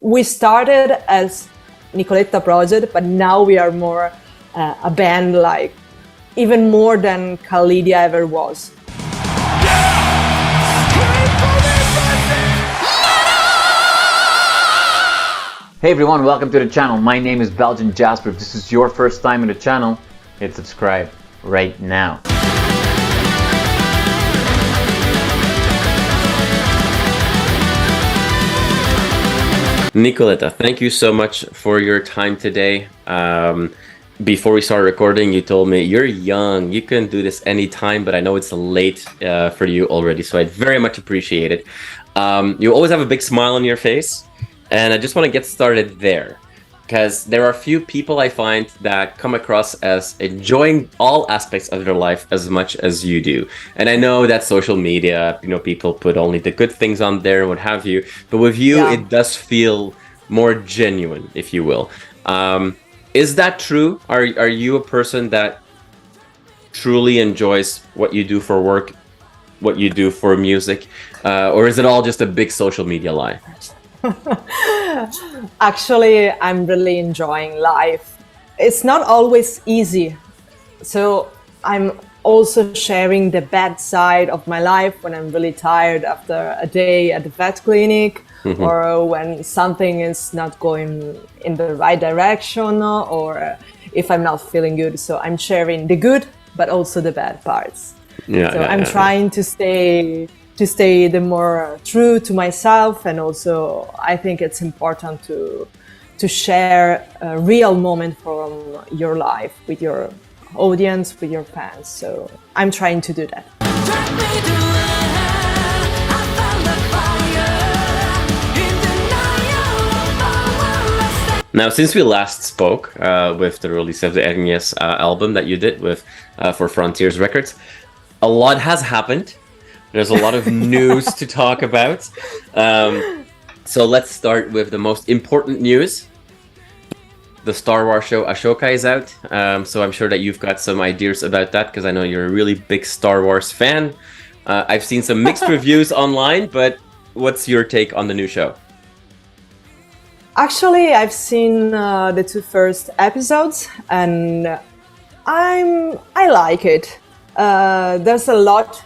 we started as Nicoletta project, but now we are more a band, like even more than Kalidia ever was. Hey everyone, welcome to the channel. My name is Belgian Jasper. If this is your first time in the channel, hit subscribe right now. Nicoletta, thank you so much for your time today. Before we started recording, you told me you're young, you can do this anytime, but I know it's late for you already, so I very much appreciate it. You always have a big smile on your face, and I just want to get started there, because there are few people I find that come across as enjoying all aspects of their life as much as you do. And I know that social media, people put only the good things on there and what have you, but with you, It does feel more genuine, if you will. Is that true? Are you a person that truly enjoys what you do for work, what you do for music, or is it all just a big social media lie? Actually, I'm really enjoying life. It's not always easy. So I'm also sharing the bad side of my life when I'm really tired after a day at the vet clinic, or when something is not going in the right direction, or if I'm not feeling good. So I'm sharing the good, but also the bad parts. I'm trying to stay the more true to myself, and also I think it's important to share a real moment from your life with your audience, with your fans. So I'm trying to do that. Now, since we last spoke with the release of the Erinyes album that you did with for Frontiers Records, a lot has happened. There's a lot of news to talk about. So let's start with the most important news. The Star Wars show Ashoka is out. So I'm sure that you've got some ideas about that, because I know you're a really big Star Wars fan. I've seen some mixed reviews online, but what's your take on the new show? Actually, I've seen the 2 first episodes, and I like it. There's a lot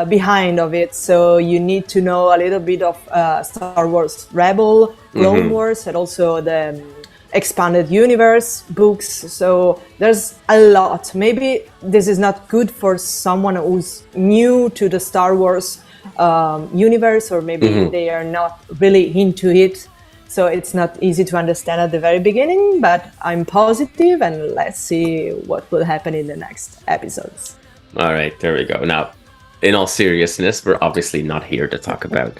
behind of it, so you need to know a little bit of Star Wars Rebel, Clone Wars, and also the expanded universe books. So there's a lot. Maybe this is not good for someone who's new to the Star Wars universe, or maybe they are not really into it. So it's not easy to understand at the very beginning, but I'm positive, and let's see what will happen in the next episodes. All right, there we go. Now, in all seriousness, we're obviously not here to talk about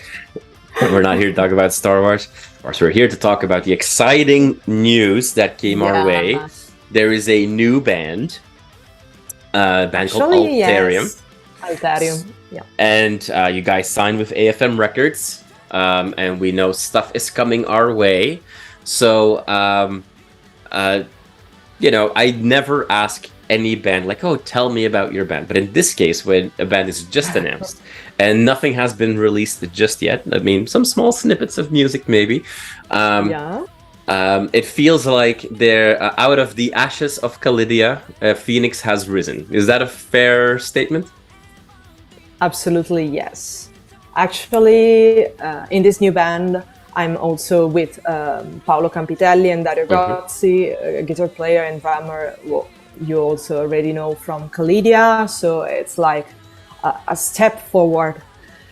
Star Wars. Of course, we're here to talk about the exciting news that came our way. There is a new band called Alterium. Yes. Alterium, yeah. And you guys signed with AFM Records, and we know stuff is coming our way. So, I never ask any band like, oh, tell me about your band. But in this case, when a band is just announced and nothing has been released just yet, I mean, some small snippets of music maybe, it feels like they're out of the ashes of Kalidia, Phoenix has risen. Is that a fair statement? Absolutely, yes. Actually, in this new band, I'm also with Paolo Campitelli and Dario Gozzi, a guitar player and drummer. Well, you also already know from Kalidia, so it's like a step forward.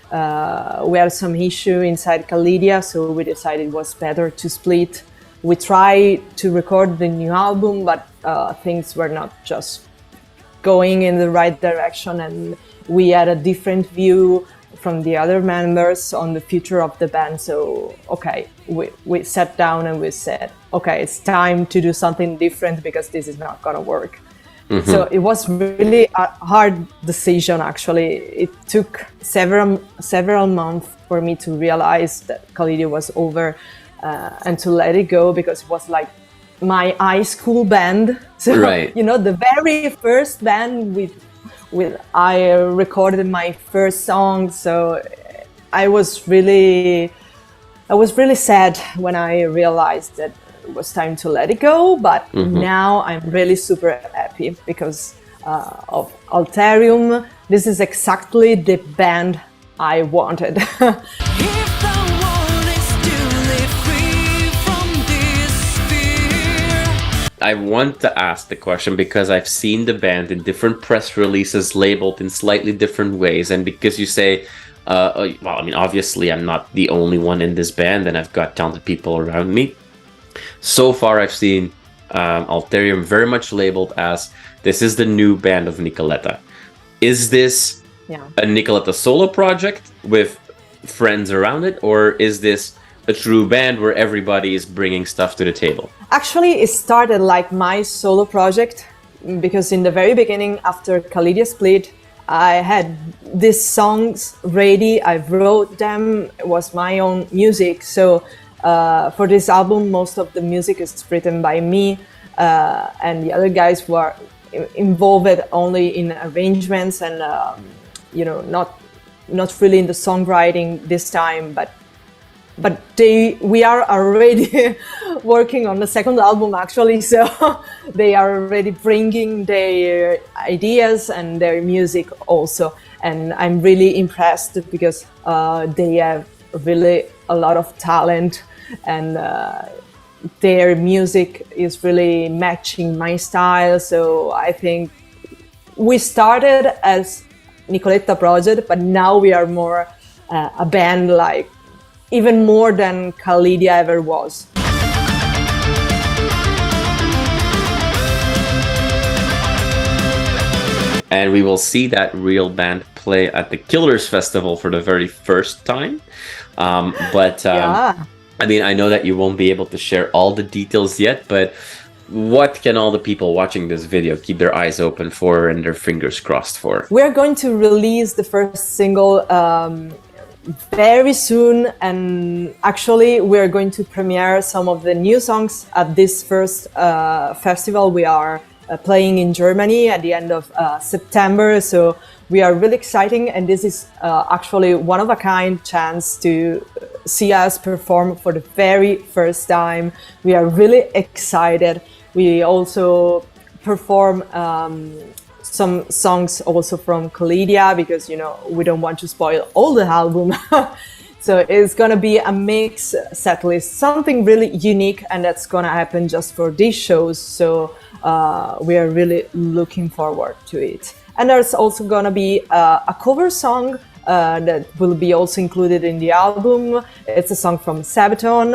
We had some issue inside Kalidia, so we decided it was better to split. We tried to record the new album, but things were not just going in the right direction, and we had a different view from the other members on the future of the band. So, okay, we sat down and we said, okay, it's time to do something different, because this is not gonna work. So it was really a hard decision, actually. It took several months for me to realize that Kalidia was over and to let it go, because it was like my high school band. So, the very first band with I recorded my first song. So I was really I was really sad when I realized that it was time to let it go, but now I'm really super happy because of Alterium. This is exactly the band I wanted. I want to ask the question because I've seen the band in different press releases labeled in slightly different ways, and because you say, well, I mean, obviously I'm not the only one in this band and I've got talented people around me. So far I've seen Alterium very much labeled as, this is the new band of Nicoletta. Is this a Nicoletta solo project with friends around it, or is this a true band where everybody is bringing stuff to the table? Actually, it started like my solo project because in the very beginning, after Kalidia split, I had these songs ready. I wrote them. It was my own music. So for this album, most of the music is written by me, and the other guys were involved only in arrangements and you know, not really in the songwriting this time, but we are already working on the second album actually, so they are already bringing their ideas and their music also, and I'm really impressed because they have really a lot of talent, and their music is really matching my style. So I think we started as Nicoletta project, but now we are more a band, like even more than Kalidia ever was. And we will see that real band play at the Killerz Festival for the very first time. I mean, I know that you won't be able to share all the details yet, but what can all the people watching this video keep their eyes open for and their fingers crossed for? We're going to release the first single very soon, and actually we're going to premiere some of the new songs at this first festival. We are playing in Germany at the end of September, so we are really exciting, and this is actually one of a kind chance to see us perform for the very first time. We are really excited. We also perform some songs also from Kalidia because, you know, we don't want to spoil all the album. So it's gonna be a mix set list, something really unique, and that's gonna happen just for these shows. So we are really looking forward to it. And there's also gonna be a cover song that will be also included in the album. It's a song from Sabaton.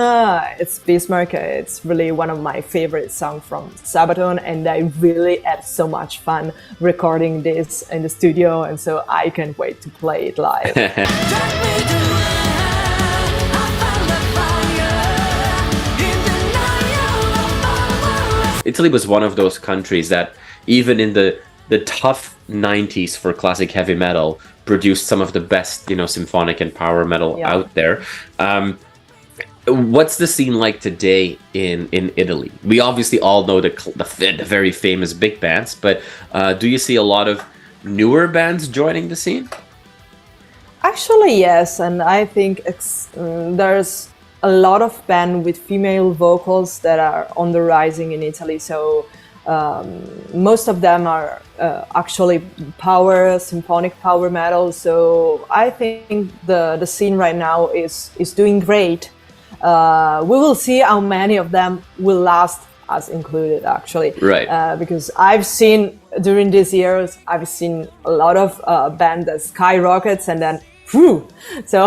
It's Bismarck. It's really one of my favorite songs from Sabaton, and I really had so much fun recording this in the studio, and so I can't wait to play it live. Italy was one of those countries that even in the tough 90s for classic heavy metal produced some of the best, you know, symphonic and power metal out there. What's the scene like today in Italy? We obviously all know the very famous big bands, but do you see a lot of newer bands joining the scene? Actually, yes, and I think there's a lot of bands with female vocals that are on the rising in Italy. So most of them are actually symphonic power metal. So I think the scene right now is doing great. We will see how many of them will last, us included, actually. Right. Because I've seen during these years, I've seen a lot of bands that skyrockets and then whew. So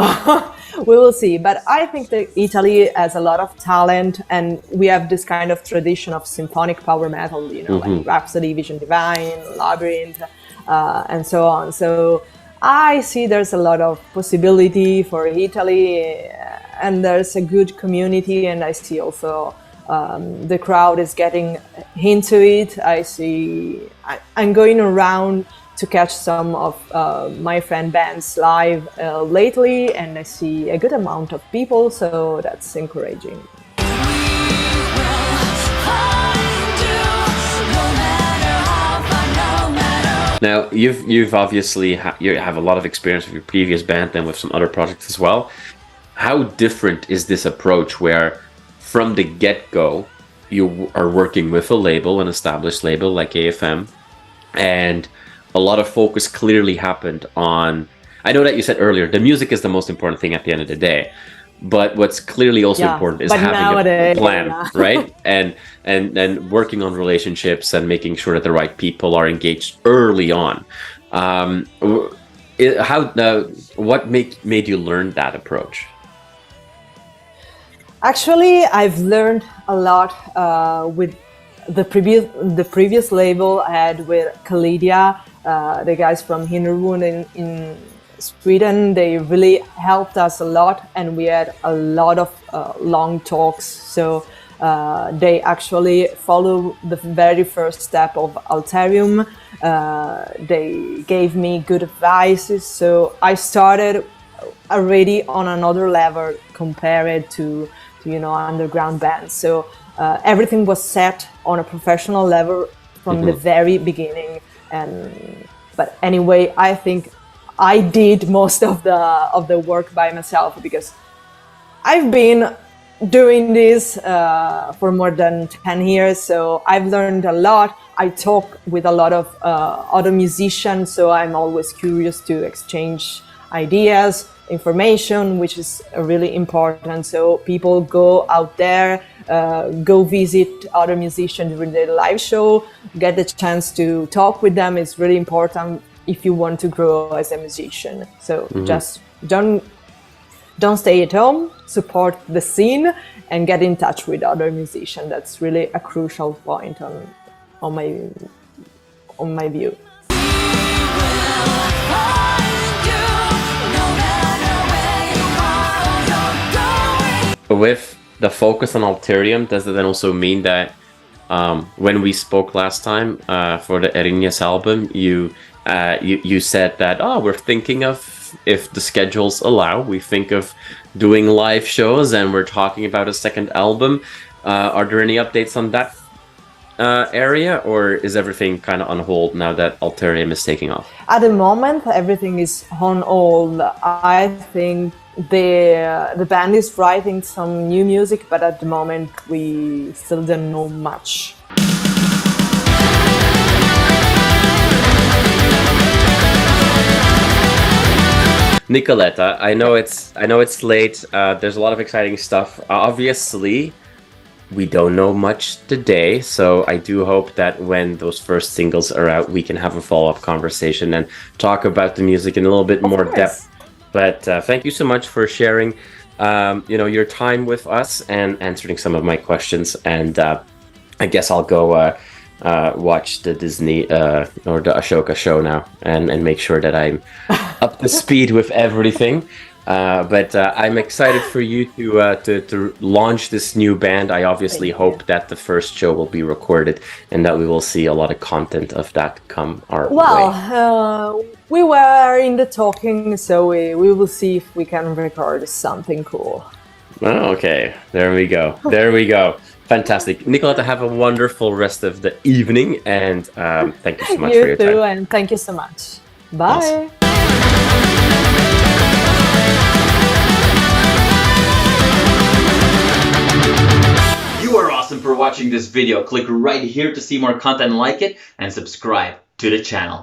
we will see. But I think that Italy has a lot of talent, and we have this kind of tradition of symphonic power metal, you know, like Rhapsody, Vision Divine, Labyrinth, and so on. So I see there's a lot of possibility for Italy, and there's a good community, and I see also the crowd is getting into it. I'm going around to catch some of my friend bands live lately, and I see a good amount of people, so that's encouraging. Now, you've obviously you have a lot of experience with your previous band and with some other projects as well. how different is this approach where from the get-go you are working with a label, an established label like AFM, and a lot of focus clearly happened on, I know that you said earlier, the music is the most important thing at the end of the day, but what's clearly also important is having a plan, right? And working on relationships and making sure that the right people are engaged early on. What made you learn that approach? Actually, I've learned a lot with the previous label I had with Kalidia, the guys from Hinnerwood in Sweden. They really helped us a lot, and we had a lot of long talks. So they actually follow the very first step of Alterium. They gave me good advice, so I started already on another level compared to underground bands. So everything was set on a professional level from the very beginning. But anyway, I think I did most of the work by myself, because I've been doing this for more than 10 years, so I've learned a lot. I talk with a lot of other musicians, so I'm always curious to exchange ideas, information, which is really important. So people go out there, go visit other musicians during their live show, get the chance to talk with them. It's really important if you want to grow as a musician. So just don't stay at home, support the scene, and get in touch with other musicians. That's really a crucial point on my view. With the focus on Alterium, does it then also mean that when we spoke last time for the Erinyes album, you said that, we're thinking of, if the schedules allow, we think of doing live shows, and we're talking about a second album. Are there any updates on that area, or is everything kind of on hold now that Alterium is taking off? At the moment, everything is on hold. I think the band is writing some new music, but at the moment we still don't know much. Nicoletta, I know it's late. There's a lot of exciting stuff. Obviously, we don't know much today, so I do hope that when those first singles are out, we can have a follow-up conversation and talk about the music in a little bit more depth. But thank you so much for sharing, your time with us and answering some of my questions. And I guess I'll go watch the Disney or the Ashoka show now and make sure that I'm up to speed with everything. But I'm excited for you to launch this new band. I obviously hope that the first show will be recorded and that we will see a lot of content of that come our way. We were in the talking, so we will see if we can record something cool. Oh, okay, there we go. There we go. Fantastic. Nicoletta, have a wonderful rest of the evening, and thank you so much for your time. You too, and thank you so much. Bye. Awesome. You are awesome for watching this video. Click right here to see more content like it and subscribe to the channel.